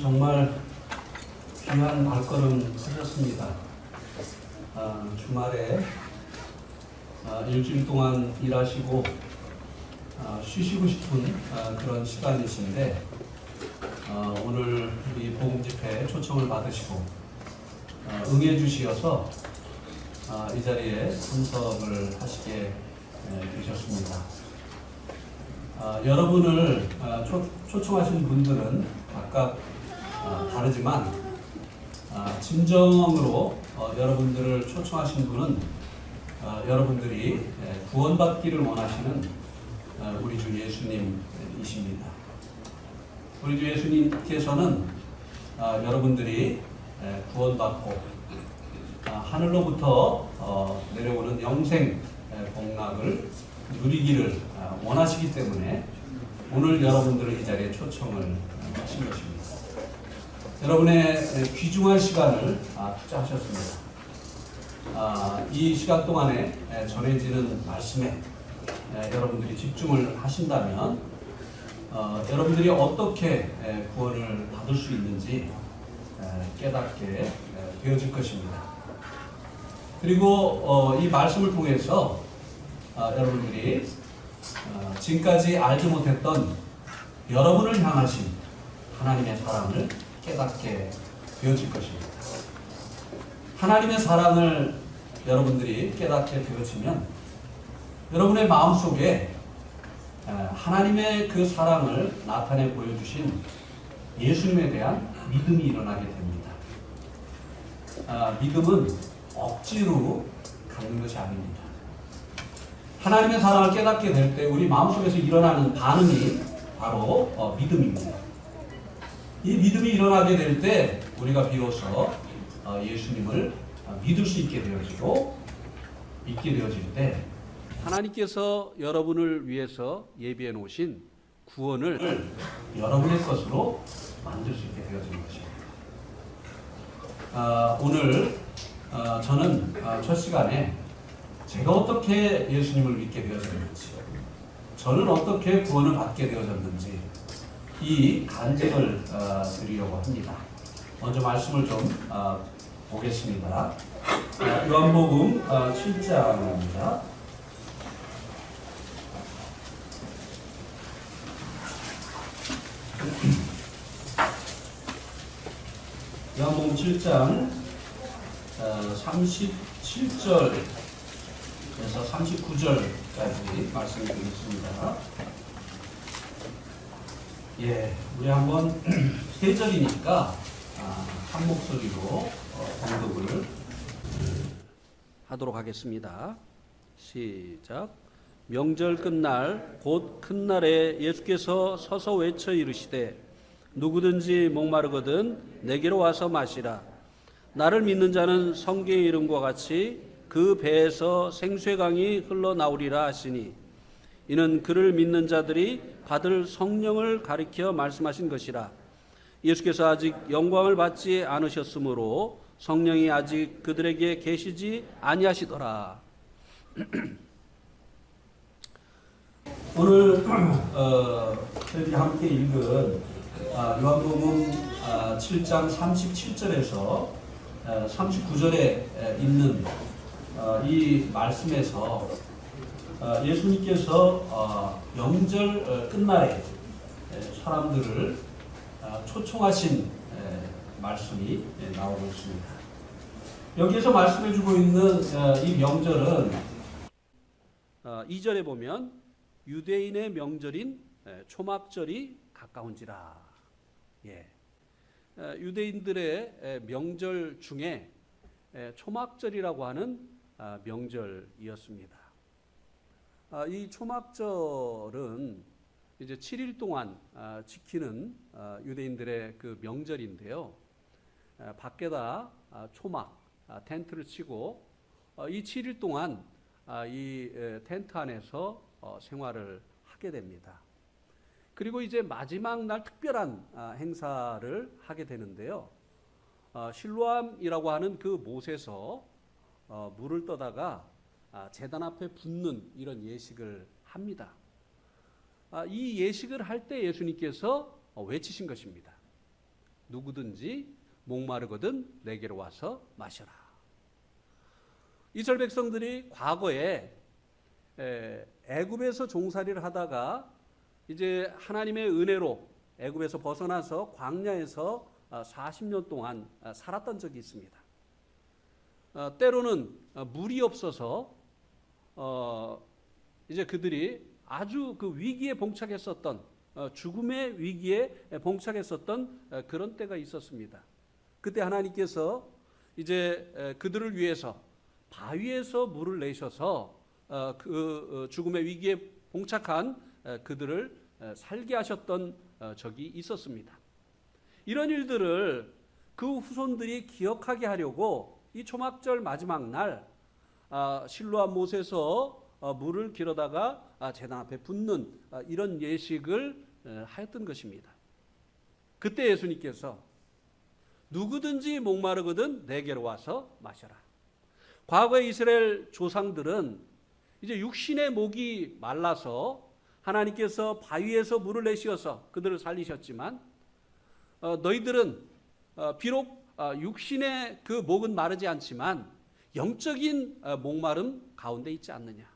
정말 귀한 발걸음 하셨습니다. 주말에 일주일 동안 일하시고 쉬시고 싶은 그런 시간이신데 오늘 우리 복음 집회에 초청을 받으시고 응해 주시어서 이 자리에 참석을 하시게 되셨습니다. 여러분을 초청하신 분들은 각각 다르지만 진정으로 여러분들을 초청하신 분은 여러분들이 구원받기를 원하시는 우리 주 예수님이십니다. 우리 주 예수님께서는 여러분들이 구원받고 하늘로부터 내려오는 영생 복락을 누리기를 원하시기 때문에 오늘 여러분들을 이 자리에 초청을 하신 것입니다. 여러분의 귀중한 시간을 투자하셨습니다. 이 시간 동안에 전해지는 말씀에 여러분들이 집중을 하신다면 여러분들이 어떻게 구원을 받을 수 있는지 깨닫게 되어질 것입니다. 그리고 이 말씀을 통해서 여러분들이 지금까지 알지 못했던 여러분을 향하신 하나님의 사랑을 깨닫게 되어질 것입니다. 하나님의 사랑을 여러분들이 깨닫게 되어지면 여러분의 마음속에 하나님의 그 사랑을 나타내 보여주신 예수님에 대한 믿음이 일어나게 됩니다. 믿음은 억지로 갖는 것이 아닙니다. 하나님의 사랑을 깨닫게 될 때 우리 마음속에서 일어나는 반응이 바로 믿음입니다. 이 믿음이 일어나게 될 때 우리가 비로소 예수님을 믿을 수 있게 되어지고 믿게 되어질 때 하나님께서 여러분을 위해서 예비해 놓으신 구원을 여러분의 것으로 만들 수 있게 되어지는 것입니다. 오늘 저는 첫 시간에 제가 어떻게 예수님을 믿게 되어졌는지, 저는 어떻게 구원을 받게 되어졌는지 이 간증을 드리려고 합니다. 먼저 말씀을 좀 보겠습니다. 요한복음 7장입니다. 요한복음 7장 37절에서 39절까지 말씀드리겠습니다. 우리 한번 세 절이니까 한 목소리로 봉독을 하도록 하겠습니다. 시작. 명절 끝날 곧 큰 날에 예수께서 서서 외쳐 이르시되 누구든지 목마르거든 내게로 와서 마시라. 나를 믿는 자는 성경의 이름과 같이 그 배에서 생수의 강이 흘러나오리라 하시니 이는 그를 믿는 자들이 받을 성령을 가리켜 말씀하신 것이라. 예수께서 아직 영광을 받지 않으셨으므로 성령이 아직 그들에게 계시지 아니하시더라. 오늘 저희들이 함께 읽은 요한복음 7장 37절에서 39절에 있는 이 말씀에서 예수님께서 명절 끝날에 사람들을 초청하신 말씀이 나오고 있습니다. 여기에서 말씀해주고 있는 이 명절은 2절에 보면 유대인의 명절인 초막절이 가까운지라. 유대인들의 명절 중에 초막절이라고 하는 명절이었습니다. 이 초막절은 이제 7일 동안 지키는 유대인들의 그 명절인데요. 밖에다 초막, 텐트를 치고 이 7일 동안 이 텐트 안에서 생활을 하게 됩니다. 그리고 이제 마지막 날 특별한 행사를 하게 되는데요. 실로암이라고 하는 그 못에서 물을 떠다가 제단 앞에 붓는 이런 예식을 합니다. 이 예식을 할 때 예수님께서 외치신 것입니다. 누구든지 목마르거든 내게로 와서 마셔라. 이스라엘 백성들이 과거에 애굽에서 종살이를 하다가 이제 하나님의 은혜로 애굽에서 벗어나서 광야에서 40년 동안 살았던 적이 있습니다. 때로는 물이 없어서 이제 그들이 아주 그 위기에 봉착했었던 죽음의 위기에 봉착했었던 그런 때가 있었습니다. 그때 하나님께서 이제 그들을 위해서 바위에서 물을 내셔서 그 죽음의 위기에 봉착한 그들을 살게 하셨던 적이 있었습니다. 이런 일들을 그 후손들이 기억하게 하려고 이 초막절 마지막 날 실로암 못에서 물을 길어다가 제단 앞에 붓는 이런 예식을 하였던 것입니다. 그때 예수님께서 누구든지 목마르거든 내게로 와서 마셔라. 과거의 이스라엘 조상들은 이제 육신의 목이 말라서 하나님께서 바위에서 물을 내시어서 그들을 살리셨지만 너희들은 비록 육신의 그 목은 마르지 않지만 영적인 목마름 가운데 있지 않느냐.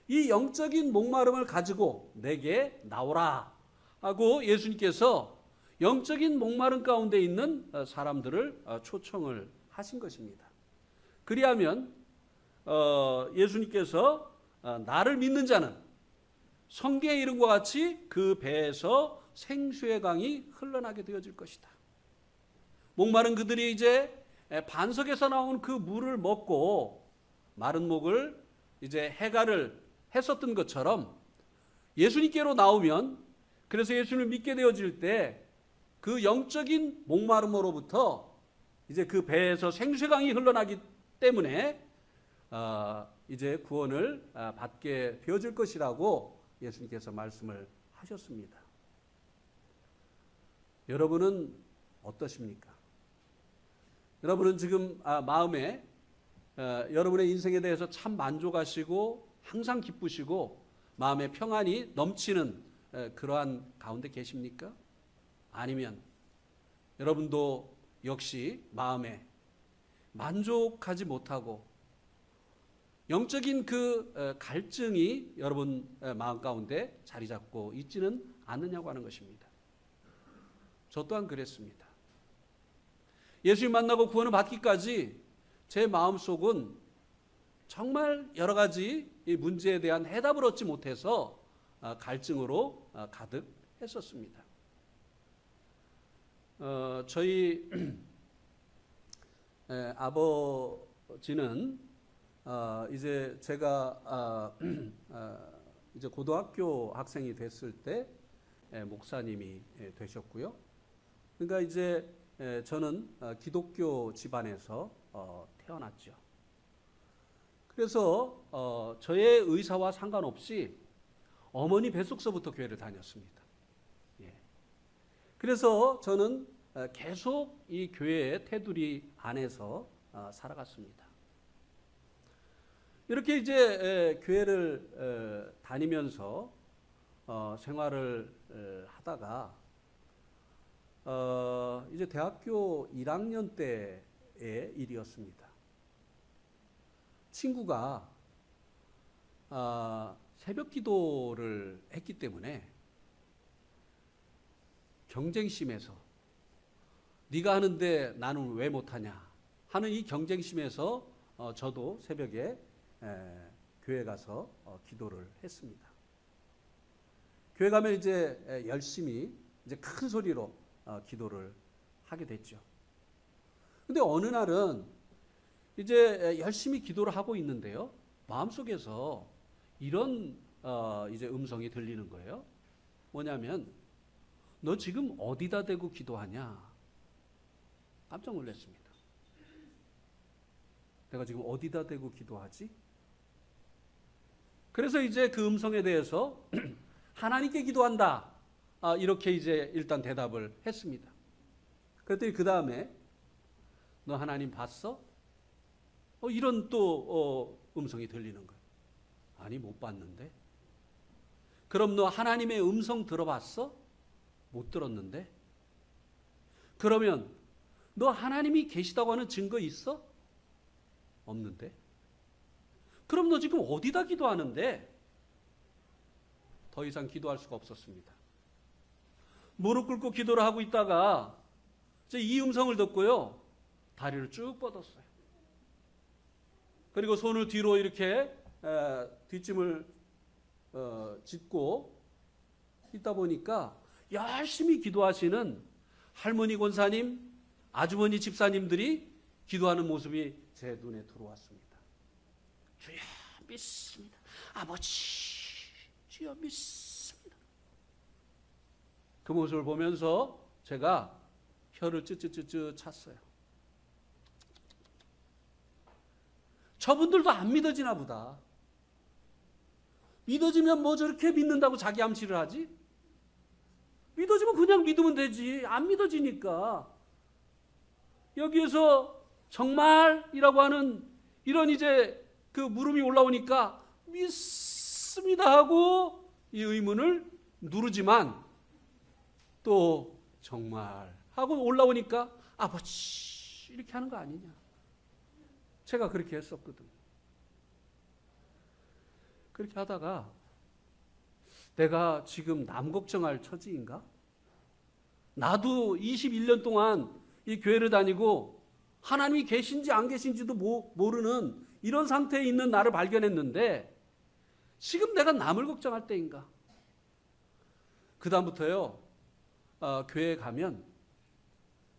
이 영적인 목마름을 가지고 내게 나오라 하고 예수님께서 영적인 목마름 가운데 있는 사람들을 초청을 하신 것입니다. 그리하면 예수님께서 나를 믿는 자는 성경의 이름과 같이 그 배에서 생수의 강이 흘러나게 되어질 것이다. 목마른 그들이 이제 반석에서 나온 그 물을 먹고 마른 목을 이제 해갈을 했었던 것처럼 예수님께로 나오면, 그래서 예수님을 믿게 되어질 때 그 영적인 목마름으로부터 이제 그 배에서 생수의 강이 흘러나기 때문에 이제 구원을 받게 되어질 것이라고 예수님께서 말씀을 하셨습니다. 여러분은 어떠십니까? 여러분은 지금 마음에 여러분의 인생에 대해서 참 만족하시고 항상 기쁘시고 마음에 평안이 넘치는 그러한 가운데 계십니까? 아니면 여러분도 역시 마음에 만족하지 못하고 영적인 그 갈증이 여러분 마음 가운데 자리 잡고 있지는 않느냐고 하는 것입니다. 저 또한 그랬습니다. 예수님 만나고 구원을 받기까지 제 마음속은 정말 여러 가지 이 문제에 대한 해답을 얻지 못해서 갈증으로 가득했었습니다. 저희 아버지는 이제 제가 이제 고등학교 학생이 됐을 때 목사님이 되셨고요. 그러니까 이제 저는 기독교 집안에서 태어났죠. 그래서 저의 의사와 상관없이 어머니 뱃속서부터 교회를 다녔습니다. 예. 그래서 저는 계속 이 교회의 테두리 안에서 살아갔습니다. 이렇게 이제 교회를 다니면서 생활을 하다가 이제 대학교 1학년 때의 일이었습니다. 친구가 새벽 기도를 했기 때문에 경쟁심에서 네가 하는데 나는 왜 못하냐 하는 이 경쟁심에서 저도 새벽에 교회 가서 기도를 했습니다. 교회 가면 이제 열심히 이제 큰 소리로 기도를 하게 됐죠. 근데 어느 날은 이제 열심히 기도를 하고 있는데요. 마음속에서 이런 이제 음성이 들리는 거예요. 뭐냐면 너 지금 어디다 대고 기도하냐? 깜짝 놀랐습니다. 내가 지금 어디다 대고 기도하지? 그래서 이제 그 음성에 대해서 하나님께 기도한다. 이렇게 이제 일단 대답을 했습니다. 그랬더니 그 다음에 너 하나님 봤어? 이런 또 음성이 들리는 거예요. 아니 못 봤는데. 그럼 너 하나님의 음성 들어봤어? 못 들었는데. 그러면 너 하나님이 계시다고 하는 증거 있어? 없는데? 그럼 너 지금 어디다 기도하는데? 더 이상 기도할 수가 없었습니다. 무릎 꿇고 기도를 하고 있다가 이제 이 음성을 듣고요, 다리를 쭉 뻗었어요. 그리고 손을 뒤로 이렇게 뒷짐을 짚고 있다 보니까 열심히 기도하시는 할머니 권사님, 아주머니 집사님들이 기도하는 모습이 제 눈에 들어왔습니다. 주여 믿습니다. 아버지 주여 믿습니다. 그 모습을 보면서 제가 혀를 쯧쯧쯧쯧 찼어요. 저분들도 안 믿어지나 보다. 믿어지면 뭐 저렇게 믿는다고 자기 암시를 하지? 믿어지면 그냥 믿으면 되지. 안 믿어지니까. 여기에서 정말이라고 하는 이런 이제 그 물음이 올라오니까 믿습니다 하고 이 의문을 누르지만 또 정말 하고 올라오니까 아버지 이렇게 하는 거 아니냐. 제가 그렇게 했었거든. 그렇게 하다가 내가 지금 남 걱정할 처지인가? 나도 21년 동안 이 교회를 다니고 하나님이 계신지 안 계신지도 모르는 이런 상태에 있는 나를 발견했는데 지금 내가 남을 걱정할 때인가? 그 다음부터요, 교회에 가면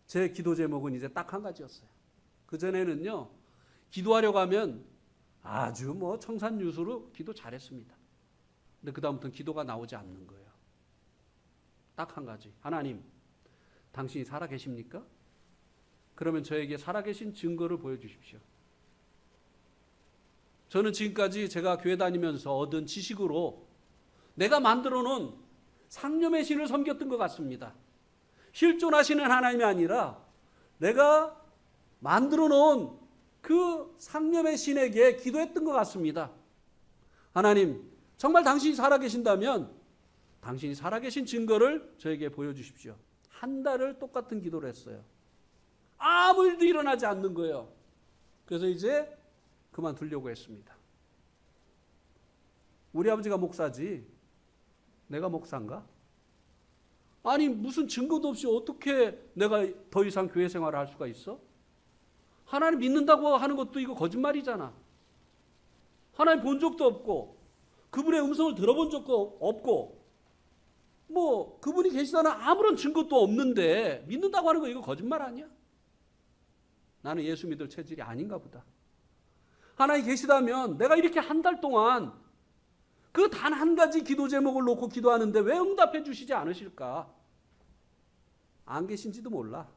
제 기도 제목은 이제 딱 한 가지였어요. 그전에는요, 기도하려고 하면 아주 뭐 청산유수로 기도 잘했습니다. 근데 그 다음부터는 기도가 나오지 않는 거예요. 딱 한 가지. 하나님, 당신이 살아계십니까? 그러면 저에게 살아계신 증거를 보여주십시오. 저는 지금까지 제가 교회 다니면서 얻은 지식으로 내가 만들어 놓은 상념의 신을 섬겼던 것 같습니다. 실존하시는 하나님이 아니라 내가 만들어 놓은 그 상념의 신에게 기도했던 것 같습니다. 하나님, 정말 당신이 살아계신다면 당신이 살아계신 증거를 저에게 보여주십시오. 한 달을 똑같은 기도를 했어요. 아무 일도 일어나지 않는 거예요. 그래서 이제 그만두려고 했습니다. 우리 아버지가 목사지 내가 목사인가? 아니 무슨 증거도 없이 어떻게 내가 더 이상 교회 생활을 할 수가 있어? 하나님 믿는다고 하는 것도 이거 거짓말이잖아. 하나님 본 적도 없고 그분의 음성을 들어본 적도 없고 뭐 그분이 계시다는 아무런 증거도 없는데 믿는다고 하는 거 이거 거짓말 아니야? 나는 예수 믿을 체질이 아닌가 보다. 하나님 계시다면 내가 이렇게 한 달 동안 그 단 한 가지 기도 제목을 놓고 기도하는데 왜 응답해 주시지 않으실까? 안 계신지도 몰라.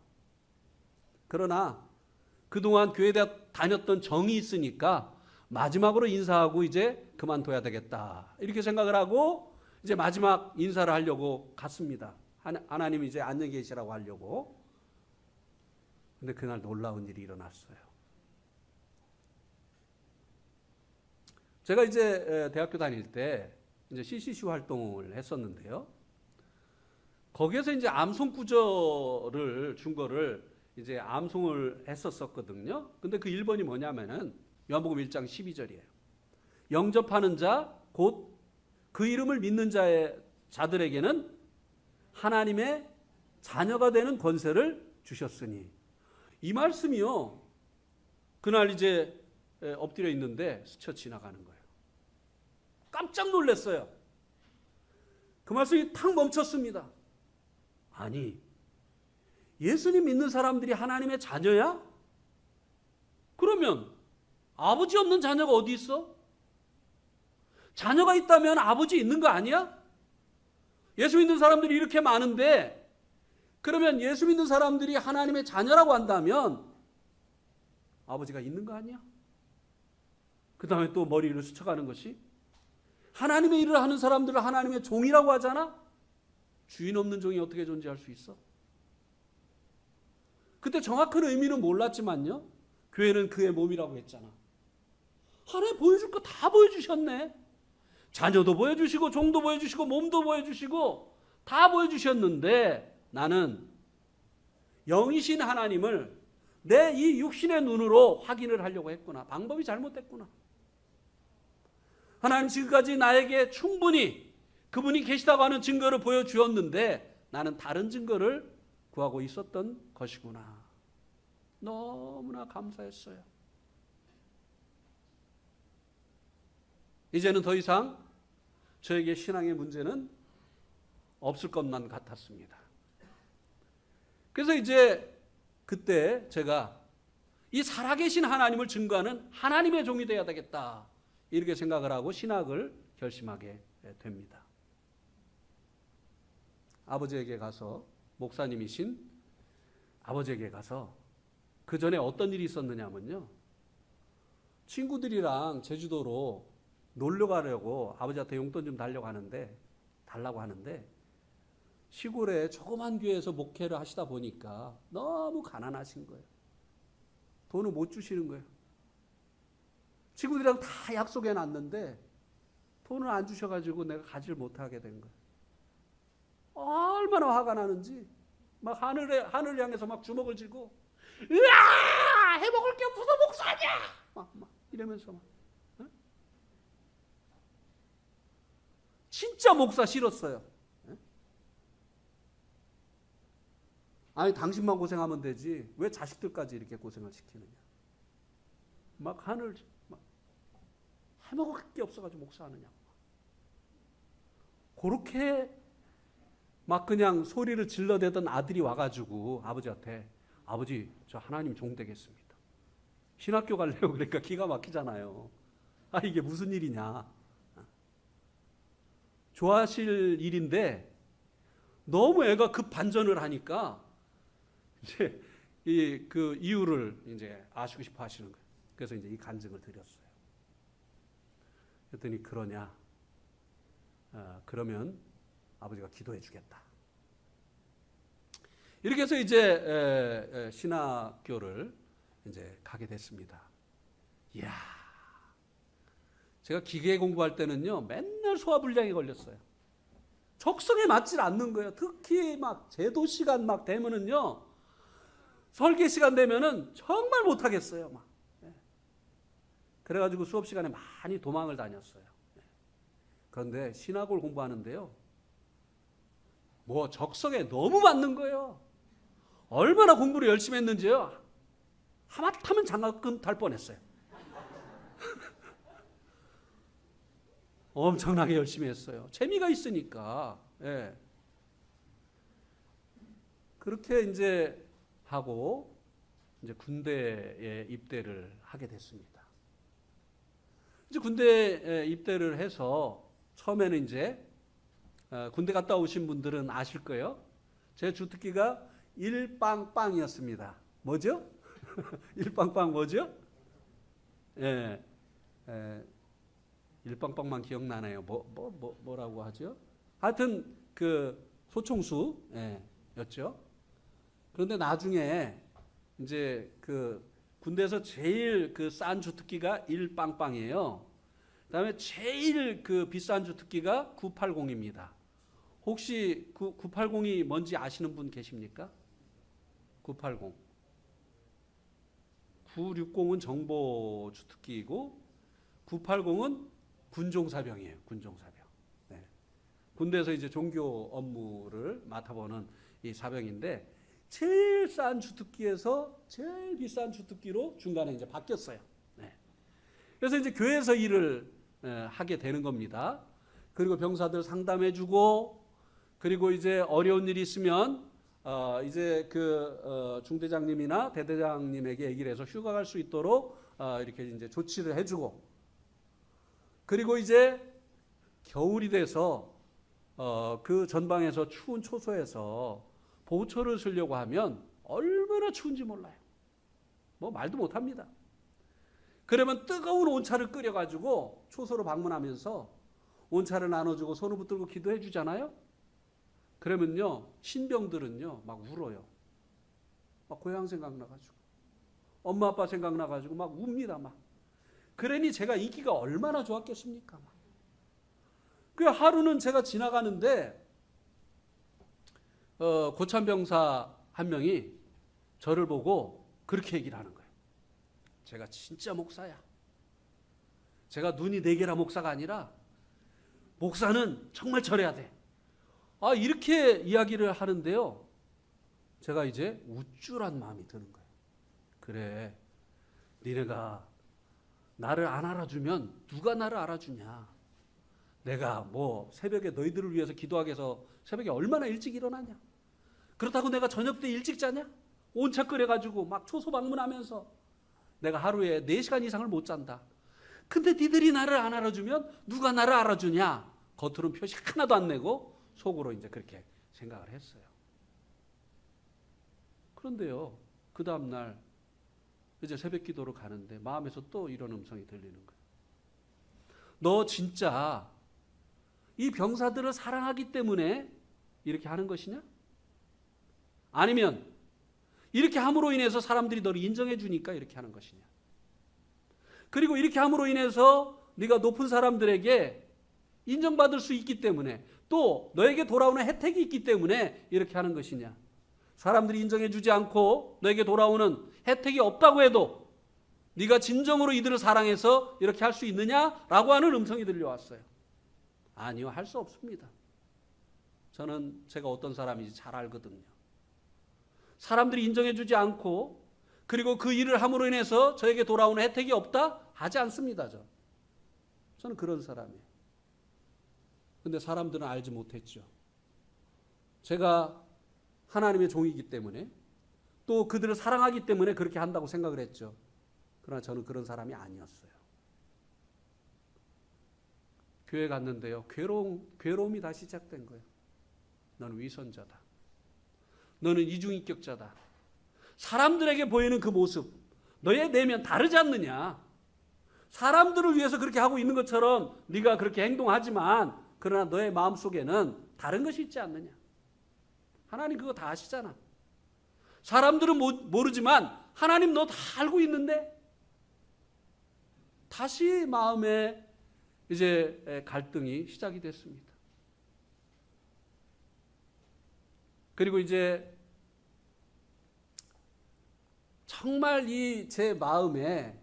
그러나 그동안 교회에 다녔던 정이 있으니까 마지막으로 인사하고 이제 그만둬야 되겠다. 이렇게 생각을 하고 이제 마지막 인사를 하려고 갔습니다. 하나님이 이제 안녕히 계시라고 하려고. 근데 그날 놀라운 일이 일어났어요. 제가 이제 대학교 다닐 때 이제 CCC 활동을 했었는데요. 거기에서 이제 암송 구절을 준 거를 이제 암송을 했었거든요. 근데 그 1번이 뭐냐면은 요한복음 1장 12절이에요. 영접하는 자, 곧 그 이름을 믿는 자들에게는 하나님의 자녀가 되는 권세를 주셨으니. 이 말씀이요. 그날 이제 엎드려 있는데 스쳐 지나가는 거예요. 깜짝 놀랐어요. 그 말씀이 탁 멈췄습니다. 아니, 예수님 믿는 사람들이 하나님의 자녀야? 그러면 아버지 없는 자녀가 어디 있어? 자녀가 있다면 아버지 있는 거 아니야? 예수 믿는 사람들이 이렇게 많은데 그러면 예수 믿는 사람들이 하나님의 자녀라고 한다면 아버지가 있는 거 아니야? 그 다음에 또 머리를 스쳐가는 것이 하나님의 일을 하는 사람들을 하나님의 종이라고 하잖아? 주인 없는 종이 어떻게 존재할 수 있어? 그때 정확한 의미는 몰랐지만요. 교회는 그의 몸이라고 했잖아. 하나님 보여줄 거 다 보여주셨네. 자녀도 보여주시고 종도 보여주시고 몸도 보여주시고 다 보여주셨는데 나는 영이신 하나님을 내 이 육신의 눈으로 확인을 하려고 했구나. 방법이 잘못됐구나. 하나님 지금까지 나에게 충분히 그분이 계시다고 하는 증거를 보여주었는데 나는 다른 증거를 구하고 있었던 것이구나. 너무나 감사했어요. 이제는 더 이상 저에게 신앙의 문제는 없을 것만 같았습니다. 그래서 이제 그때 제가 이 살아계신 하나님을 증거하는 하나님의 종이 되어야 되겠다, 이렇게 생각을 하고 신학을 결심하게 됩니다. 아버지에게 가서, 목사님이신 아버지에게 가서 그 전에 어떤 일이 있었느냐면요, 친구들이랑 제주도로 놀러 가려고 아버지한테 용돈 좀 달라고 하는데 시골에 조그만 교회에서 목회를 하시다 보니까 너무 가난하신 거예요. 돈을 못 주시는 거예요. 친구들이랑 다 약속해 놨는데 돈을 안 주셔가지고 내가 가지를 못하게 된 거예요. 얼마나 화가 나는지 막 하늘을 향해서 막 주먹을 쥐고, 으아! 해먹을 게 없어서 목사냐! 막 이러면서 막. 어? 진짜 목사 싫었어요. 아니, 당신만 고생하면 되지 왜 자식들까지 이렇게 고생을 시키느냐. 막 해먹을 게 없어가지고 목사하느냐. 그렇게 막 그냥 소리를 질러대던 아들이 와가지고 아버지한테, 아버지 저 하나님 종 되겠습니다. 신학교 갈래요? 그러니까 기가 막히잖아요. 아, 이게 무슨 일이냐. 좋아하실 일인데 너무 애가 급 반전을 하니까 이제 그 이유를 이제 아시고 싶어 하시는 거예요. 그래서 이제 이 간증을 드렸어요. 그랬더니 그러냐? 그러면 아버지가 기도해 주겠다. 이렇게 해서 이제 신학교를 이제 가게 됐습니다. 이야, 제가 기계 공부할 때는요 맨날 소화불량이 걸렸어요. 적성에 맞질 않는 거예요. 특히 막 제도 시간 막 되면은요, 설계 시간 되면은 정말 못 하겠어요. 막. 그래가지고 수업 시간에 많이 도망을 다녔어요. 그런데 신학을 공부하는데요, 뭐 적성에 너무 맞는 거예요. 얼마나 공부를 열심히 했는지요. 하마터면 장학금 탈 뻔했어요. 엄청나게 열심히 했어요. 재미가 있으니까. 예. 그렇게 이제 하고 이제 군대에 입대를 하게 됐습니다. 이제 군대에 입대를 해서 처음에는 이제 군대 갔다 오신 분들은 아실 거예요. 제 주특기가 일빵빵이었습니다. 뭐죠? 일빵빵 뭐죠? 예, 일빵빵만 기억나네요. 뭐라고 하죠? 하여튼 그 소총수 였죠. 그런데 나중에 이제 그 군대에서 제일 그 싼 주특기가 일빵빵이에요. 그다음에 제일 그 비싼 주특기가 980입니다. 혹시 980이 뭔지 아시는 분 계십니까? 980. 960은 정보 주특기이고 980은 군종사병이에요. 군종사병. 네. 군대에서 이제 종교 업무를 맡아보는 이 사병인데 제일 싼 주특기에서 제일 비싼 주특기로 중간에 이제 바뀌었어요. 네. 그래서 이제 교회에서 일을 하게 되는 겁니다. 그리고 병사들 상담해주고, 그리고 이제 어려운 일이 있으면 이제 그 중대장님이나 대대장님에게 얘기를 해서 휴가 갈 수 있도록 이렇게 이제 조치를 해주고, 그리고 이제 겨울이 돼서 그 전방에서 추운 초소에서 보초를 쓰려고 하면 얼마나 추운지 몰라요. 뭐 말도 못합니다. 그러면 뜨거운 온차를 끓여가지고 초소로 방문하면서 온차를 나눠주고 손을 붙들고 기도해 주잖아요. 그러면요 신병들은요 막 울어요. 막 고향 생각나가지고 엄마 아빠 생각나가지고 막 웁니다. 막. 그러니 제가 인기가 얼마나 좋았겠습니까. 막. 그 하루는 제가 지나가는데 고참병사 한 명이 저를 보고 그렇게 얘기를 하는 거예요. 제가 진짜 목사야. 제가 눈이 네 개라 목사가 아니라 목사는 정말 저래야 돼. 이렇게 이야기를 하는데요. 제가 이제 우쭐한 마음이 드는 거예요. 그래, 니네가 나를 안 알아주면 누가 나를 알아주냐. 내가 뭐 새벽에 너희들을 위해서 기도하기 위해서 새벽에 얼마나 일찍 일어나냐. 그렇다고 내가 저녁 때 일찍 자냐. 온차 끓여가지고 막 초소방문하면서 내가 하루에 4시간 이상을 못 잔다. 근데 니들이 나를 안 알아주면 누가 나를 알아주냐. 겉으로는 표시 하나도 안 내고 속으로 이제 그렇게 생각을 했어요. 그런데요, 그 다음날 이제 새벽 기도로 가는데 마음에서 또 이런 음성이 들리는 거예요. 너 진짜 이 병사들을 사랑하기 때문에 이렇게 하는 것이냐? 아니면 이렇게 함으로 인해서 사람들이 너를 인정해 주니까 이렇게 하는 것이냐? 그리고 이렇게 함으로 인해서 네가 높은 사람들에게 인정받을 수 있기 때문에 또 너에게 돌아오는 혜택이 있기 때문에 이렇게 하는 것이냐? 사람들이 인정해 주지 않고 너에게 돌아오는 혜택이 없다고 해도 네가 진정으로 이들을 사랑해서 이렇게 할 수 있느냐라고 하는 음성이 들려왔어요. 아니요, 할 수 없습니다. 저는 제가 어떤 사람인지 잘 알거든요. 사람들이 인정해 주지 않고 그리고 그 일을 함으로 인해서 저에게 돌아오는 혜택이 없다? 하지 않습니다. 저는 그런 사람이에요. 근데 사람들은 알지 못했죠. 제가 하나님의 종이기 때문에 또 그들을 사랑하기 때문에 그렇게 한다고 생각을 했죠. 그러나 저는 그런 사람이 아니었어요. 교회 갔는데요, 괴로움이 다시 시작된 거예요. 너는 위선자다. 너는 이중인격자다. 사람들에게 보이는 그 모습, 너의 내면 다르지 않느냐. 사람들을 위해서 그렇게 하고 있는 것처럼 네가 그렇게 행동하지만 그러나 너의 마음속에는 다른 것이 있지 않느냐. 하나님 그거 다 아시잖아. 사람들은 모르지만 하나님 너 다 알고 있는데 다시 마음에 이제 갈등이 시작이 됐습니다. 그리고 이제 정말 이 제 마음에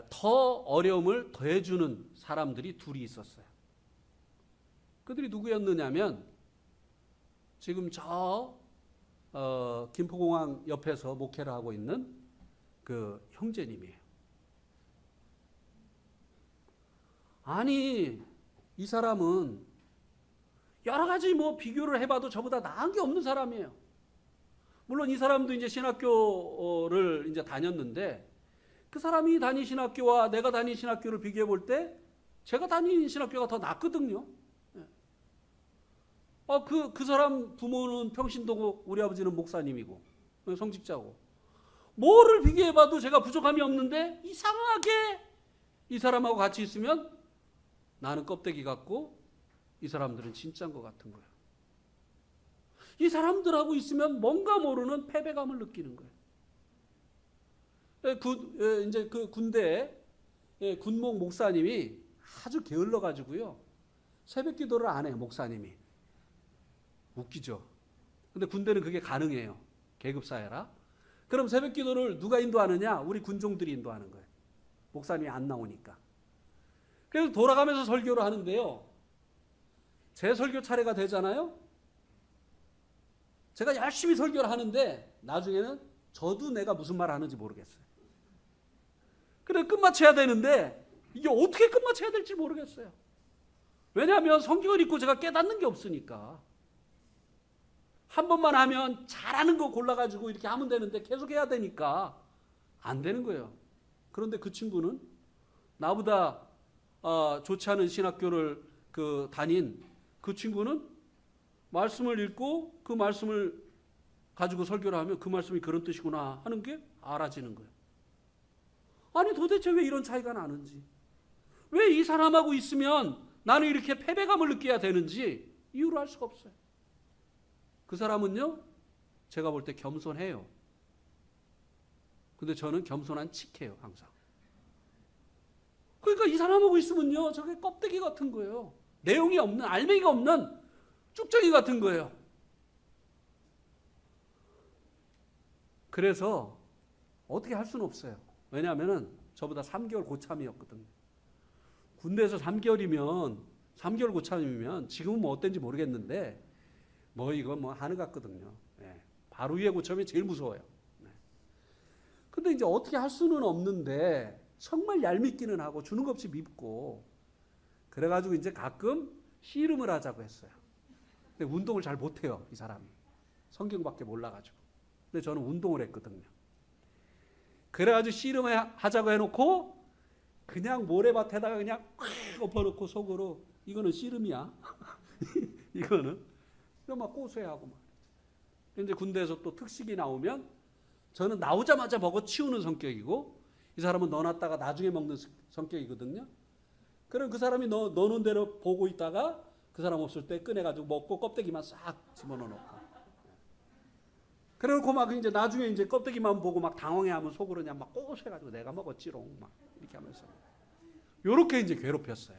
더 어려움을 더해주는 사람들이 둘이 있었어요. 그들이 누구였느냐면 지금 김포공항 옆에서 목회를 하고 있는 그 형제님이에요. 아니, 이 사람은 여러 가지 비교를 해봐도 저보다 나은 게 없는 사람이에요. 물론 이 사람도 이제 신학교를 이제 다녔는데 그 사람이 다닌 신학교와 내가 다닌 신학교를 비교해 볼 때 제가 다닌 신학교가 더 낫거든요. 그 사람 부모는 평신도고 우리 아버지는 목사님이고 성직자고 뭐를 비교해봐도 제가 부족함이 없는데 이상하게 이 사람하고 같이 있으면 나는 껍데기 같고 이 사람들은 진짜인 것 같은 거예요. 이 사람들하고 있으면 뭔가 모르는 패배감을 느끼는 거예요. 이제 그 군대에 군목 목사님이 아주 게을러 가지고요 새벽 기도를 안 해요. 목사님이 웃기죠. 근데 군대는 그게 가능해요. 계급 사회라. 그럼 새벽 기도를 누가 인도하느냐? 우리 군종들이 인도하는 거예요. 목사님이 안 나오니까. 그래서 돌아가면서 설교를 하는데요. 제 설교 차례가 되잖아요. 제가 열심히 설교를 하는데 나중에는 저도 내가 무슨 말 하는지 모르겠어요. 그래 끝마쳐야 되는데 이게 어떻게 끝마쳐야 될지 모르겠어요. 왜냐하면 성경을 읽고 제가 깨닫는 게 없으니까. 한 번만 하면 잘하는 거 골라가지고 이렇게 하면 되는데 계속 해야 되니까 안 되는 거예요. 그런데 그 친구는 나보다 좋지 않은 신학교를 다닌 그 친구는 말씀을 읽고 그 말씀을 가지고 설교를 하면 그 말씀이 그런 뜻이구나 하는 게 알아지는 거예요. 아니 도대체 왜 이런 차이가 나는지, 왜 이 사람하고 있으면 나는 이렇게 패배감을 느껴야 되는지 이유를 알 수가 없어요. 그 사람은요 제가 볼 때 겸손해요. 근데 저는 겸손한 척해요 항상. 그러니까 이 사람하고 있으면요 저게 껍데기 같은 거예요. 내용이 없는, 알맹이가 없는 쭉정이 같은 거예요. 그래서 어떻게 할 수는 없어요. 왜냐하면 저보다 3개월 고참이었거든요. 군대에서 3개월 고참이면 지금은 뭐 어땠는지 모르겠는데 뭐 이건 뭐 하늘 같거든요. 예. 바로 위에 고참이 제일 무서워요. 네. 근데 이제 어떻게 할 수는 없는데 정말 얄밉기는 하고 주는 것 없이 밉고 그래가지고 이제 가끔 씨름을 하자고 했어요. 근데 운동을 잘 못해요, 이 사람이. 성경밖에 몰라가지고. 근데 저는 운동을 했거든요. 그래가지고 씨름을 하자고 해놓고 그냥 모래밭에다가 그냥 꽉 엎어놓고 속으로 이거는 씨름이야. 이거는 막 고소해하고 막. 이제 군대에서 또 특식이 나오면 저는 나오자마자 먹어 치우는 성격이고 이 사람은 넣어놨다가 나중에 먹는 성격이거든요. 그럼 그 사람이 넣어놓은 대로 보고 있다가 그 사람 없을 때 꺼내가지고 먹고 껍데기만 싹 집어넣어놓고. 그래놓고 막 이제 나중에 이제 껍데기만 보고 막 당황해하면 속으로 그냥 막 고소해가지고 내가 먹었지롱 막 이렇게 하면서 요렇게 이제 괴롭혔어요.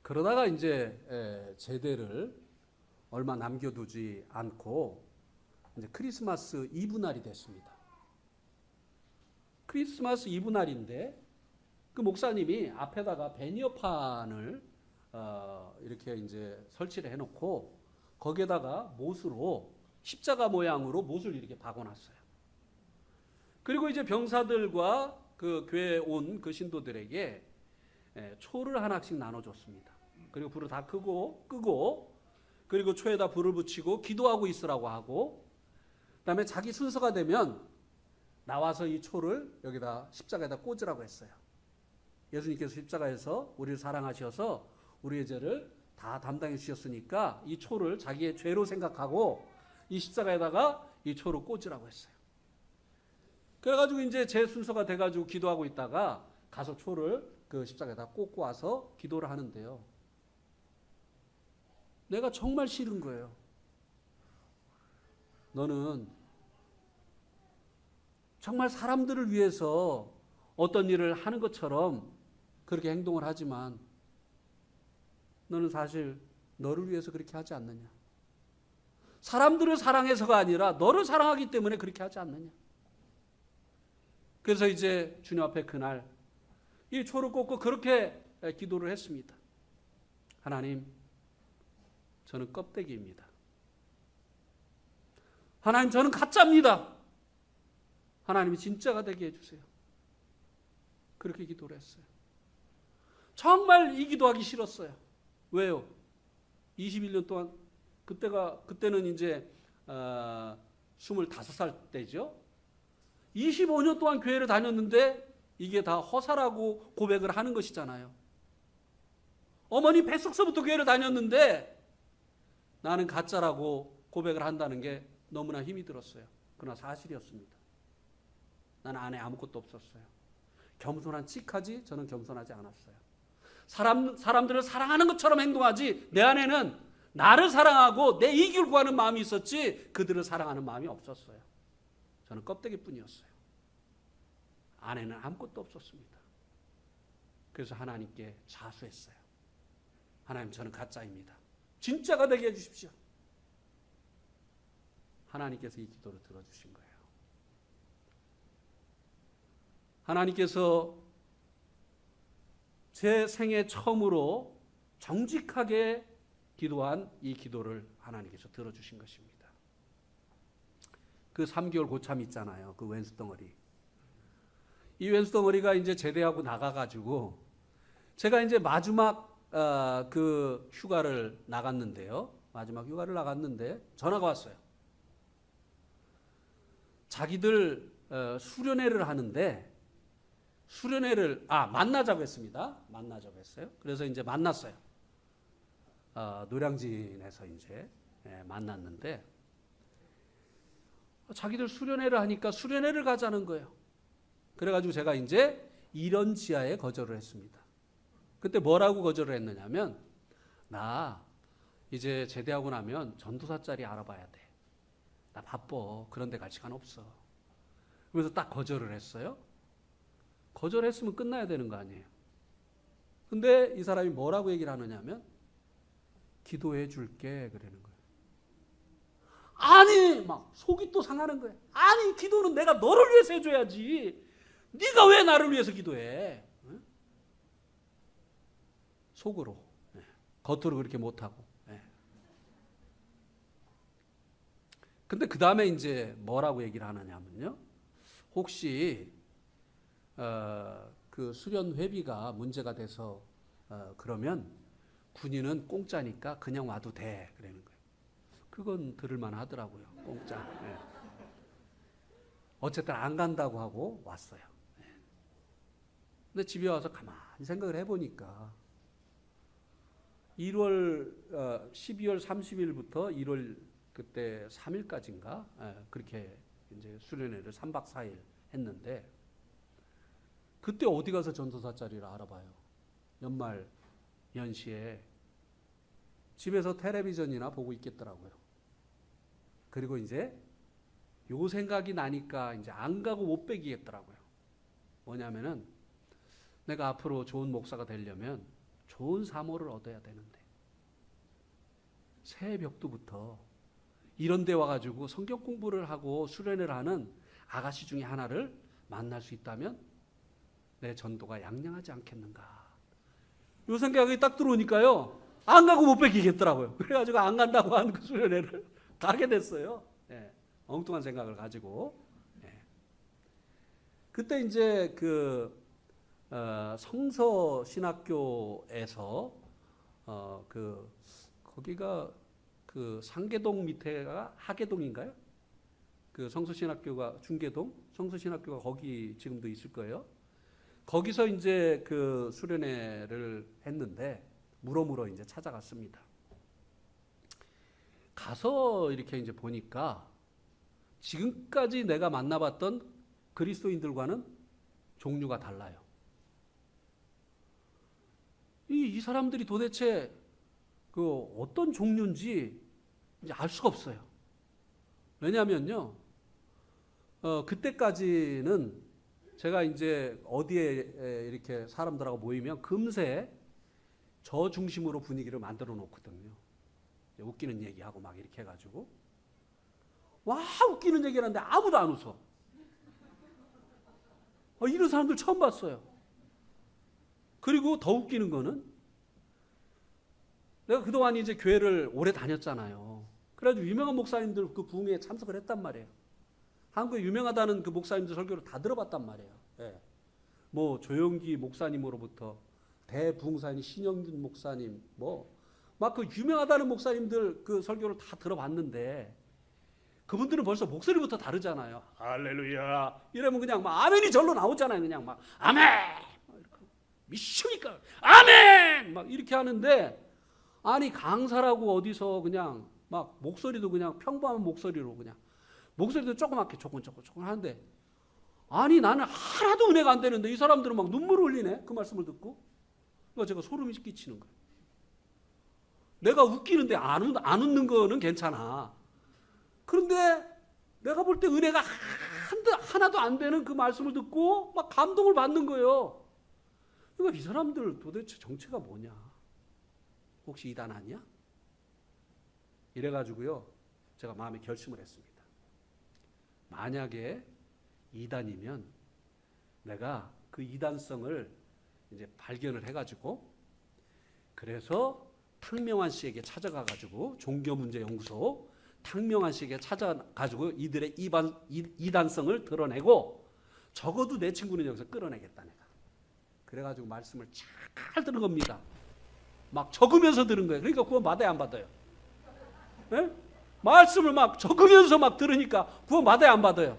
그러다가 이제 제대를 얼마 남겨두지 않고 이제 크리스마스 이브 날이 됐습니다. 크리스마스 이브 날인데 그 목사님이 앞에다가 배니어판을 이렇게 이제 설치를 해놓고 거기에다가 못으로 십자가 모양으로 못을 이렇게 박아놨어요. 그리고 이제 병사들과 그 교회에 온 그 신도들에게 초를 하나씩 나눠줬습니다. 그리고 불을 다 끄고 그리고 초에다 불을 붙이고 기도하고 있으라고 하고 그다음에 자기 순서가 되면 나와서 이 초를 여기다 십자가에다 꽂으라고 했어요. 예수님께서 십자가에서 우리를 사랑하셔서 우리의 죄를 다 담당해 주셨으니까 이 초를 자기의 죄로 생각하고 이 십자가에다가 이 초를 꽂으라고 했어요. 그래가지고 이제 제 순서가 돼가지고 기도하고 있다가 가서 초를 그 십자가에다 꽂고 와서 기도를 하는데요. 내가 정말 싫은 거예요. 너는 정말 사람들을 위해서 어떤 일을 하는 것처럼 그렇게 행동을 하지만 너는 사실 너를 위해서 그렇게 하지 않느냐. 사람들을 사랑해서가 아니라 너를 사랑하기 때문에 그렇게 하지 않느냐. 그래서 이제 주님 앞에 그날 이 초를 꽂고 그렇게 기도를 했습니다. 하나님, 저는 껍데기입니다. 하나님, 저는 가짜입니다. 하나님이 진짜가 되게 해주세요. 그렇게 기도를 했어요. 정말 이 기도하기 싫었어요. 왜요? 21년 동안 그때는 이제 25살 때죠. 25년 동안 교회를 다녔는데 이게 다 허사라고 고백을 하는 것이잖아요. 어머니 뱃속서부터 교회를 다녔는데 나는 가짜라고 고백을 한다는 게 너무나 힘이 들었어요. 그러나 사실이었습니다. 나는 안에 아무것도 없었어요. 겸손한 척하지 저는 겸손하지 않았어요. 사람들을 사랑하는 것처럼 행동하지 내 안에는 나를 사랑하고 내 이익을 구하는 마음이 있었지 그들을 사랑하는 마음이 없었어요. 저는 껍데기뿐이었어요. 안에는 아무것도 없었습니다. 그래서 하나님께 자수했어요. 하나님, 저는 가짜입니다. 진짜가 되게 해주십시오. 하나님께서 이 기도를 들어주신 거예요. 하나님께서 제 생애 처음으로 정직하게 기도한 이 기도를 하나님께서 들어주신 것입니다. 그 3개월 고참 있잖아요. 그 왼수덩어리. 이 왼수덩어리가 이제 제대하고 나가가지고 제가 이제 마지막 그 휴가를 나갔는데요. 마지막 휴가를 나갔는데 전화가 왔어요. 자기들 수련회를 하는데 수련회를 만나자고 했습니다. 만나자고 했어요. 그래서 이제 만났어요. 노량진에서 이제 만났는데 자기들 수련회를 하니까 수련회를 가자는 거예요. 그래가지고 제가 이제 일원지하에 거절을 했습니다. 그때 뭐라고 거절을 했느냐면 나 이제 제대하고 나면 전도사 자리 알아봐야 돼. 나 바빠. 그런 데 갈 시간 없어. 그래서 딱 거절을 했어요. 거절했으면 끝나야 되는 거 아니에요. 근데 이 사람이 뭐라고 얘기를 하느냐면 기도해 줄게 그러는 거예요. 아니 막 속이 또 상하는 거야. 아니 기도는 내가 너를 위해서 해줘야지. 네가 왜 나를 위해서 기도해? 응? 속으로. 예. 겉으로 그렇게 못하고. 예. 근데 그 다음에 이제 뭐라고 얘기를 하느냐면요. 혹시 그 수련 회비가 문제가 돼서 그러면 군인은 공짜니까 그냥 와도 돼. 그러는 거예요. 그건 들을만 하더라고요. 공짜. 예. 어쨌든 안 간다고 하고 왔어요. 예. 근데 집에 와서 가만히 생각을 해보니까 12월 30일부터 1월 그때 3일까지인가 그렇게 이제 수련회를 3박 4일 했는데 그때 어디 가서 전도사 자리를 알아봐요. 연말 연시에 집에서 텔레비전이나 보고 있겠더라고요. 그리고 이제 요 생각이 나니까 이제 안 가고 못 빼기겠더라고요. 뭐냐면은 내가 앞으로 좋은 목사가 되려면 좋은 사모를 얻어야 되는데 새벽부터 이런 데 와가지고 성경 공부를 하고 수련회를 하는 아가씨 중에 하나를 만날 수 있다면 내 전도가 양양하지 않겠는가. 요 생각이 딱 들어오니까요. 안 가고 못 빼기겠더라고요. 그래가지고 안 간다고 하는 그 수련회를 가게 됐어요. 예, 엉뚱한 생각을 가지고. 예. 그때 이제 그 성서신학교에서 거기가 그 상계동 밑에가 하계동인가요? 그 성서신학교가 중계동, 성서신학교가 거기 지금도 있을 거예요. 거기서 이제 그 수련회를 했는데 물어물어 이제 찾아갔습니다. 가서 이렇게 이제 보니까 지금까지 내가 만나봤던 그리스도인들과는 종류가 달라요. 이 사람들이 도대체 그 어떤 종류인지 이제 알 수가 없어요. 왜냐하면요, 그때까지는 제가 이제 어디에 이렇게 사람들하고 모이면 금세 저 중심으로 분위기를 만들어 놓거든요. 웃기는 얘기하고 막 이렇게 해가지고 와 웃기는 얘기를 하는데 아무도 안 웃어. 이런 사람들 처음 봤어요. 그리고 더 웃기는 거는 내가 그동안 이제 교회를 오래 다녔잖아요. 그래가지고 유명한 목사님들 그 부흥회에 참석을 했단 말이에요. 한국에 유명하다는 그 목사님들 설교를 다 들어봤단 말이에요. 예. 뭐 조영기 목사님으로부터 대부흥사인 신영균 목사님 막 그 유명하다는 목사님들 그 설교를 다 들어봤는데 그분들은 벌써 목소리부터 다르잖아요. 할렐루야 이러면 그냥 막 아멘이 절로 나오잖아요. 그냥 막 아멘 미십니까 아멘 막 이렇게 하는데 아니 강사라고 어디서 그냥 막 목소리도 그냥 평범한 목소리로 그냥 목소리도 조그맣게 조금 하는데 아니 나는 하나도 은혜가 안 되는데 이 사람들은 막 눈물을 흘리네. 그 말씀을 듣고. 그러니까 제가 소름이 끼치는 거예요. 내가 웃기는데 안 웃는 거는 괜찮아. 그런데 내가 볼 때 은혜가 하나도 안 되는 그 말씀을 듣고 막 감동을 받는 거예요. 그러니까 이 사람들 도대체 정체가 뭐냐? 혹시 이단 아니야? 이래가지고요. 제가 마음에 결심을 했습니다. 만약에 이단이면 내가 그 이단성을 이제 발견을 해가지고 그래서 탕명환 씨에게 찾아가가지고 종교문제연구소 탕명환 씨에게 찾아가지고 이들의 이단성을 드러내고 적어도 내 친구는 여기서 끌어내겠다 내가. 그래가지고 말씀을 잘 들은 겁니다. 막 적으면서 들은 거예요. 그러니까 구원 받아야 안 받아요? 네? 말씀을 막 적으면서 막 들으니까 구원 받아야 안 받아요?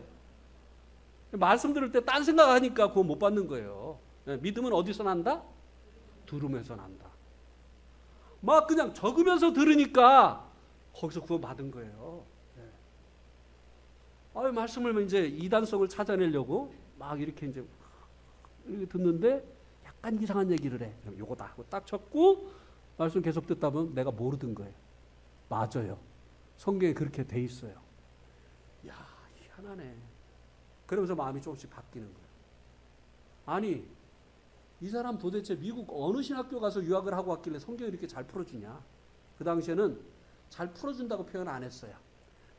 말씀 들을 때 딴 생각하니까 구원 못 받는 거예요. 네? 믿음은 어디서 난다? 들으면서 난다. 막 그냥 적으면서 들으니까 거기서 구원 받은 거예요. 네. 말씀을 이제 이단성을 찾아내려고 막 이렇게 이제 듣는데 약간 이상한 얘기를 해. 그럼 요거다 하고 딱 쳤고 말씀 계속 듣다 보면 내가 모르던 거예요. 맞아요. 성경에 그렇게 돼 있어요. 야, 희한하네. 그러면서 마음이 조금씩 바뀌는 거예요. 아니, 이 사람 도대체 미국 어느 신학교 가서 유학을 하고 왔길래 성경을 이렇게 잘 풀어주냐. 그 당시에는 잘 풀어준다고 표현 안 했어요.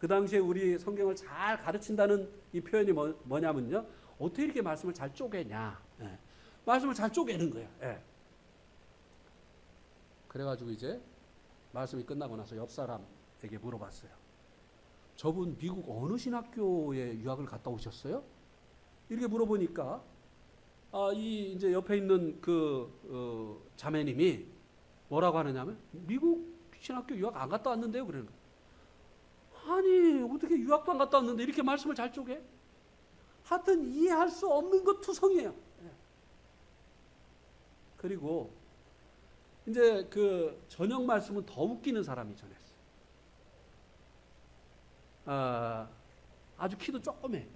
그 당시에 우리 성경을 잘 가르친다는 이 표현이 뭐냐면요. 어떻게 이렇게 말씀을 잘 쪼개냐. 예. 말씀을 잘 쪼개는 거예요. 예. 그래가지고 이제 말씀이 끝나고 나서 옆 사람에게 물어봤어요. 저분 미국 어느 신학교에 유학을 갔다 오셨어요? 이렇게 물어보니까 이 이제 옆에 있는 그 자매님이 뭐라고 하느냐면 미국 신학교 유학 안 갔다 왔는데요. 그러는 거예요. 아니 어떻게 유학도 안 갔다 왔는데 이렇게 말씀을 잘 쪼개? 하여튼 이해할 수 없는 것 투성이에요. 그리고 이제 그 저녁 말씀은 더 웃기는 사람이 전했어요. 아주 키도 조그매.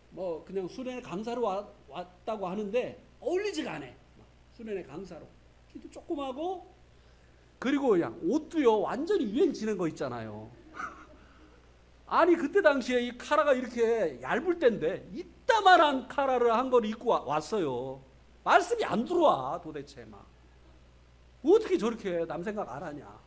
뭐 그냥 수련회 강사로 왔다고 하는데 어울리지가 않아. 수련회 강사로. 키도 조그마고 그리고 그냥 옷도요 완전히 유행 지는 거 있잖아요. 아니 그때 당시에 이 카라가 이렇게 얇을 때인데 이따만한 카라를 한 걸 입고 왔어요. 말씀이 안 들어와 도대체 막. 어떻게 저렇게 남 생각 안 하냐.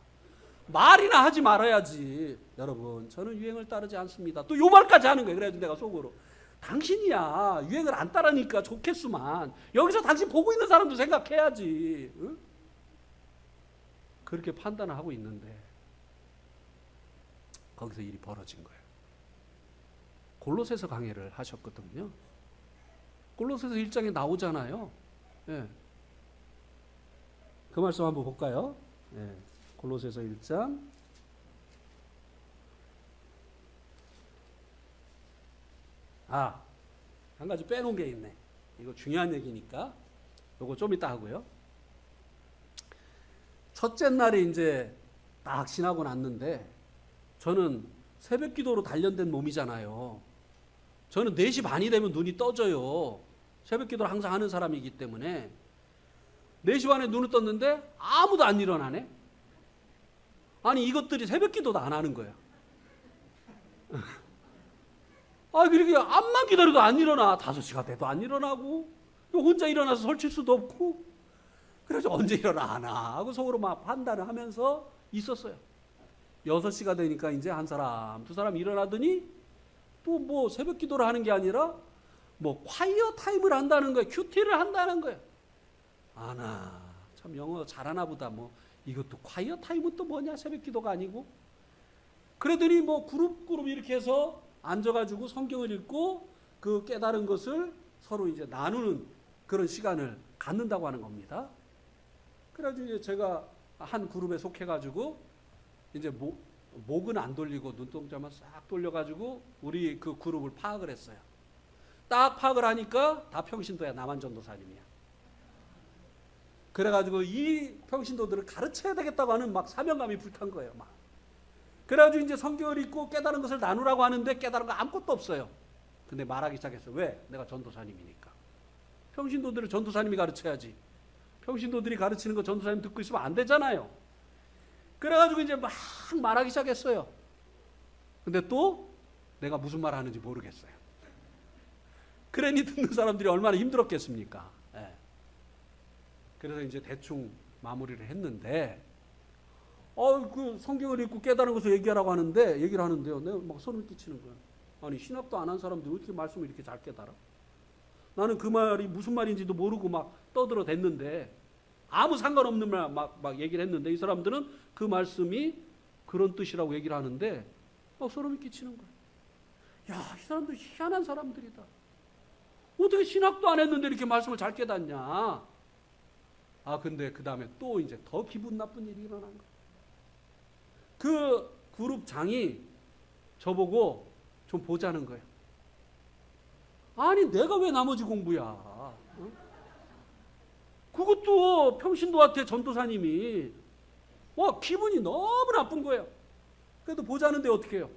말이나 하지 말아야지. 여러분 저는 유행을 따르지 않습니다. 또 요 말까지 하는 거예요. 그래가지고 내가 속으로 당신이야 유행을 안 따르니까 좋겠수만 여기서 당신 보고 있는 사람도 생각해야지. 응? 그렇게 판단을 하고 있는데 거기서 일이 벌어진 거예요. 골로새서 강해를 하셨거든요. 골로새서 1장에 나오잖아요. 예. 그 말씀 한번 볼까요? 예. 골로새서 1장 한 가지 빼놓은 게 있네. 이거 중요한 얘기니까 이거 좀 이따 하고요. 첫째 날이 이제 딱 지나고 났는데 저는 새벽 기도로 단련된 몸이잖아요. 저는 4시 반이 되면 눈이 떠져요. 새벽 기도를 항상 하는 사람이기 때문에 4시 반에 눈을 떴는데 아무도 안 일어나네. 아니 이것들이 새벽 기도도 안 하는 거야. 그렇게 암만 기다려도 안 일어나. 5시가 돼도 안 일어나고 혼자 일어나서 설칠 수도 없고 그래서 언제 일어나나 하고 속으로 막 판단을 하면서 있었어요. 6시가 되니까 이제 한 사람, 두 사람 일어나더니 또 뭐 새벽 기도를 하는 게 아니라 뭐 콰이어 타임을 한다는 거예요. 큐티를 한다는 거예요. 참 영어 잘하나 보다. 뭐 이것도 콰이어 타임은 또 뭐냐? 새벽 기도가 아니고. 그러더니 뭐 그룹 이렇게 해서 앉아가지고 성경을 읽고 그 깨달은 것을 서로 이제 나누는 그런 시간을 갖는다고 하는 겁니다. 그래가지고 이제 제가 한 그룹에 속해가지고 이제 목은 안 돌리고 눈동자만 싹 돌려가지고 우리 그 그룹을 파악을 했어요. 딱 파악을 하니까 다 평신도야. 나만 전도사님이야. 그래가지고 이 평신도들을 가르쳐야 되겠다고 하는 막 사명감이 불탄 거예요. 막. 그래가지고 이제 성경을 읽고 깨달은 것을 나누라고 하는데 깨달은 거 아무것도 없어요. 근데 말하기 시작했어요. 왜? 내가 전도사님이니까. 평신도들을 전도사님이 가르쳐야지. 평신도들이 가르치는 거 전도사님 듣고 있으면 안 되잖아요. 그래가지고 이제 막 말하기 시작했어요. 근데 또 내가 무슨 말 하는지 모르겠어요. 그러니 듣는 사람들이 얼마나 힘들었겠습니까? 예. 그래서 이제 대충 마무리를 했는데, 그 성경을 읽고 깨달은 것을 얘기를 하는데요. 내가 막 소름 끼치는 거예요. 아니, 신학도 안 한 사람들이 어떻게 말씀을 이렇게 잘 깨달아? 나는 그 말이 무슨 말인지도 모르고 막 떠들어댔는데, 아무 상관없는 말 막 얘기를 했는데, 이 사람들은 그 말씀이 그런 뜻이라고 얘기를 하는데, 막 소름이 끼치는 거예요. 야, 이 사람들 희한한 사람들이다. 어떻게 신학도 안 했는데 이렇게 말씀을 잘 깨닫냐? 근데 그 다음에 또 이제 더 기분 나쁜 일이 일어난 거예요. 그 그룹 장이 저보고 좀 보자는 거예요. 아니, 내가 왜 나머지 공부야? 어? 그것도 평신도한테 전도사님이 기분이 너무 나쁜 거예요. 그래도 보자는데 어떻게 해요?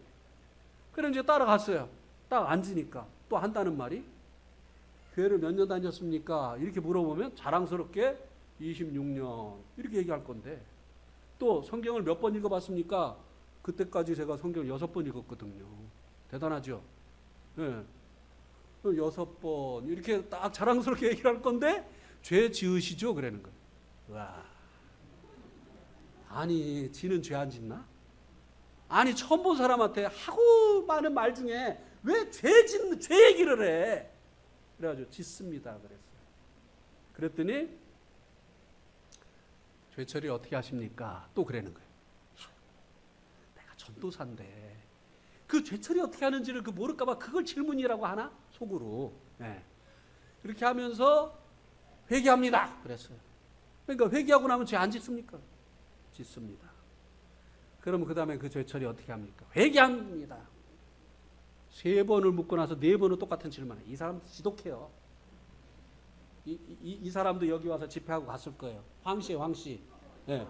그래 이제 따라갔어요. 딱 앉으니까 또 한다는 말이, 교회를 몇 년 다녔습니까? 이렇게 물어보면 자랑스럽게 26년 이렇게 얘기할 건데, 또 성경을 몇 번 읽어봤습니까? 그때까지 제가 성경을 6번 읽었거든요. 대단하죠? 네. 6번 이렇게 딱 자랑스럽게 얘기를 할 건데, 죄 지으시죠? 그러는 거예요. 와. 아니, 지는 죄 안 짓나? 아니 처음 본 사람한테 하고 많은 말 중에 왜 죄 얘기를 해? 그래가지고 짓습니다 그랬어요. 그랬더니 죄 처리 어떻게 하십니까? 또 그러는 거예요. 내가 전도사인데 그 죄 처리 어떻게 하는지를 모를까봐 그걸 질문이라고 하나? 속으로. 네. 그렇게 하면서 회개합니다 그랬어요. 그러니까 회개하고 나면 죄 안 짓습니까? 짓습니다. 그러면 그 다음에 그 죄 처리 어떻게 합니까? 회개합니다. 3번을 묻고 나서 4번은 똑같은 질문을 해요. 이 사람 지독해요. 이 사람도 여기 와서 집회하고 갔을 거예요. 황씨. 네.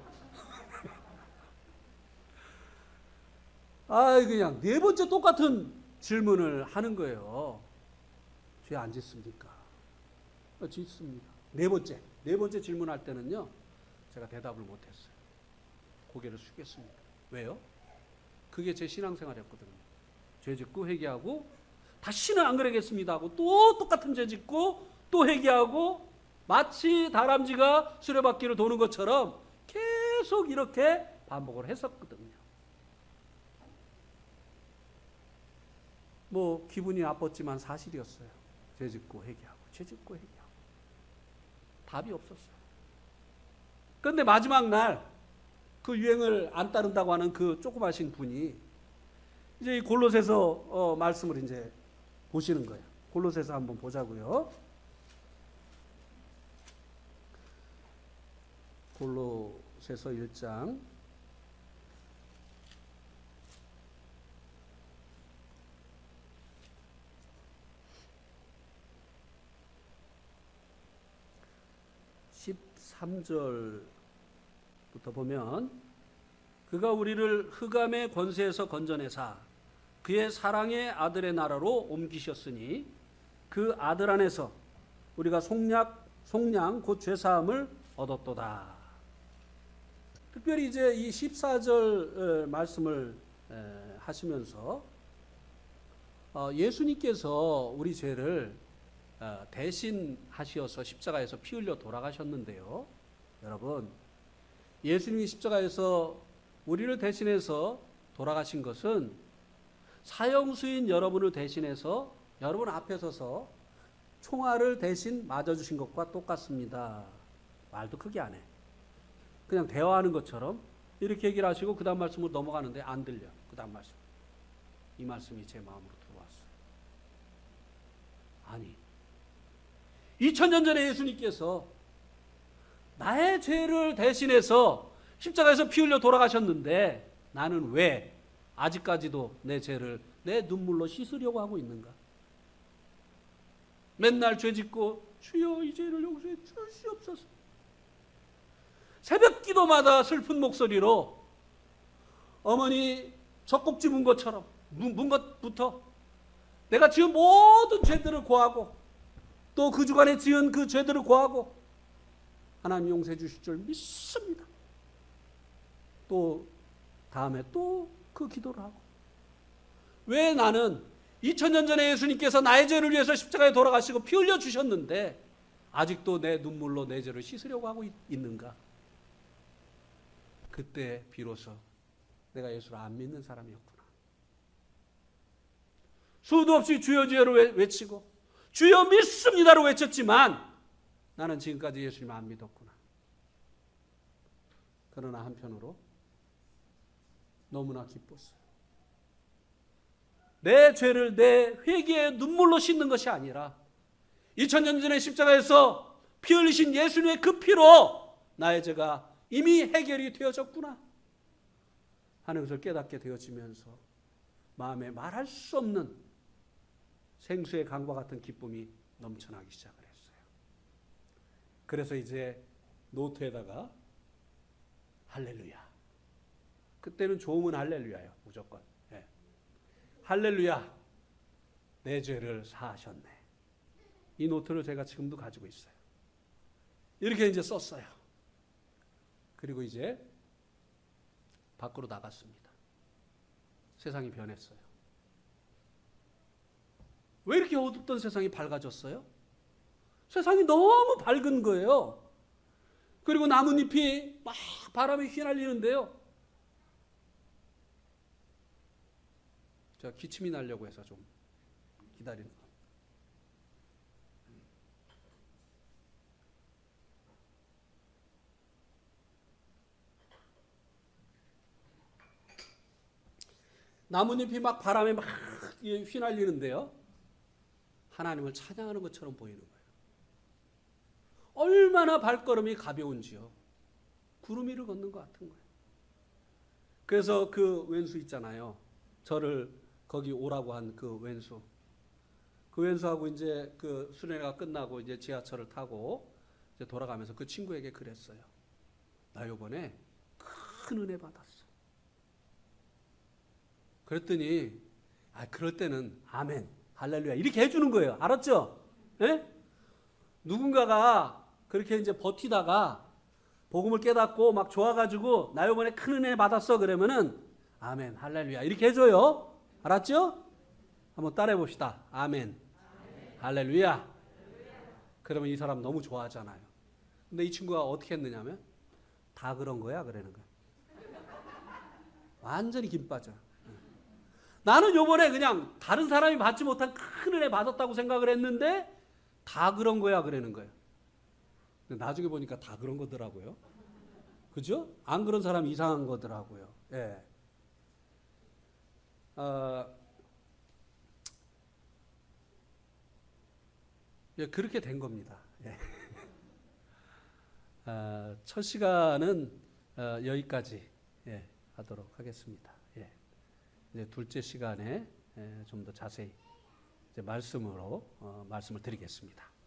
그냥 4번째 똑같은 질문을 하는 거예요. 죄 안 짓습니까? 짓습니다. 네 번째 질문할 때는요, 제가 대답을 못했어요. 고개를 숙였습니다. 왜요? 그게 제 신앙생활이었거든요. 죄 짓고 회개하고 다시는 안 그러겠습니다 하고 또 똑같은 죄 짓고 또 회개하고 마치 다람쥐가 수레바퀴를 도는 것처럼 계속 이렇게 반복을 했었거든요. 기분이 나빴지만 사실이었어요. 죄 짓고 회개하고 죄 짓고 회개하고 답이 없었어요. 그런데 마지막 날 그 유행을 안 따른다고 하는 그 조그마신 분이 이제 이 골로새서 말씀을 이제 보시는 거예요. 골로새서 한번 보자고요. 골로새서 1장 13절부터 보면 그가 우리를 흑암의 권세에서 건져내사 그의 사랑의 아들의 나라로 옮기셨으니 그 아들 안에서 우리가 속량 곧 죄사함을 얻었도다. 특별히 이제 이 14절 말씀을 하시면서 예수님께서 우리 죄를 대신하시어서 십자가에서 피 흘려 돌아가셨는데요. 여러분, 예수님이 십자가에서 우리를 대신해서 돌아가신 것은 사형수인 여러분을 대신해서 여러분 앞에 서서 총알을 대신 맞아주신 것과 똑같습니다. 말도 크게 안 해. 그냥 대화하는 것처럼 이렇게 얘기를 하시고 그 다음 말씀으로 넘어가는데 안 들려. 그 다음 말씀. 이 말씀이 제 마음으로 들어왔어요. 아니, 2000년 전에 예수님께서 나의 죄를 대신해서 십자가에서 피 흘려 돌아가셨는데 나는 왜 아직까지도 내 죄를 내 눈물로 씻으려고 하고 있는가? 맨날 죄 짓고 주여 이 죄를 용서해 주시옵소서. 새벽 기도마다 슬픈 목소리로 어머니 젖꼭지 문 것처럼 문 것부터 내가 지은 모든 죄들을 고하고 또 그 주간에 지은 그 죄들을 고하고 하나님 용서해 주실 줄 믿습니다. 또 다음에 또 그 기도를 하고 왜 나는 2000년 전에 예수님께서 나의 죄를 위해서 십자가에 돌아가시고 피 흘려 주셨는데 아직도 내 눈물로 내 죄를 씻으려고 하고 있는가? 그때 비로소 내가 예수를 안 믿는 사람이었구나. 수도 없이 주여 주여로 외치고 주여 믿습니다로 외쳤지만 나는 지금까지 예수님을 안 믿었구나. 그러나 한편으로 너무나 기뻤어요. 내 죄를 내 회개의 눈물로 씻는 것이 아니라 2000년 전에 십자가에서 피 흘리신 예수님의 그 피로 나의 죄가 이미 해결이 되어졌구나 하는 것을 깨닫게 되어지면서 마음에 말할 수 없는 생수의 강과 같은 기쁨이 넘쳐나기 시작을 했어요. 그래서 이제 노트에다가 할렐루야. 그때는 좋으면 할렐루야요. 무조건. 네. 할렐루야. 내 죄를 사하셨네. 이 노트를 제가 지금도 가지고 있어요. 이렇게 이제 썼어요. 그리고 이제 밖으로 나갔습니다. 세상이 변했어요. 왜 이렇게 어둡던 세상이 밝아졌어요? 세상이 너무 밝은 거예요. 그리고 나뭇잎이 막 바람에 휘날리는데요. 제가 기침이 나려고 해서 좀 기다리는 거. 나뭇잎이 막 바람에 막 휘날리는데요. 하나님을 찬양하는 것처럼 보이는 거예요. 얼마나 발걸음이 가벼운지요. 구름 위를 걷는 것 같은 거예요. 그래서 그 왼수 있잖아요. 저를 거기 오라고 한 그 왼수. 그 왼수하고 이제 그 수련회가 끝나고 이제 지하철을 타고 이제 돌아가면서 그 친구에게 그랬어요. 나 요번에 큰 은혜 받았어. 그랬더니 그럴 때는 아멘, 할렐루야 이렇게 해주는 거예요. 알았죠? 예? 누군가가 그렇게 이제 버티다가 복음을 깨닫고 막 좋아가지고 나 요번에 큰 은혜 받았어 그러면은 아멘, 할렐루야 이렇게 해줘요. 알았죠? 한번 따라해 봅시다. 아멘, 할렐루야. 그러면 이 사람 너무 좋아하잖아요. 근데 이 친구가 어떻게 했느냐면 다 그런 거야 그러는 거야. 완전히 김 빠져. 나는 요번에 그냥 다른 사람이 받지 못한 큰 은혜 받았다고 생각을 했는데 다 그런 거야 그러는 거예요. 근데 나중에 보니까 다 그런 거더라고요. 그죠? 안 그런 사람이 이상한 거더라고요. 예. 예, 그렇게 된 겁니다. 예. 첫 시간은 여기까지 하도록 하겠습니다. 예. 이제 둘째 시간에 좀 더 자세히 이제 말씀을 드리겠습니다.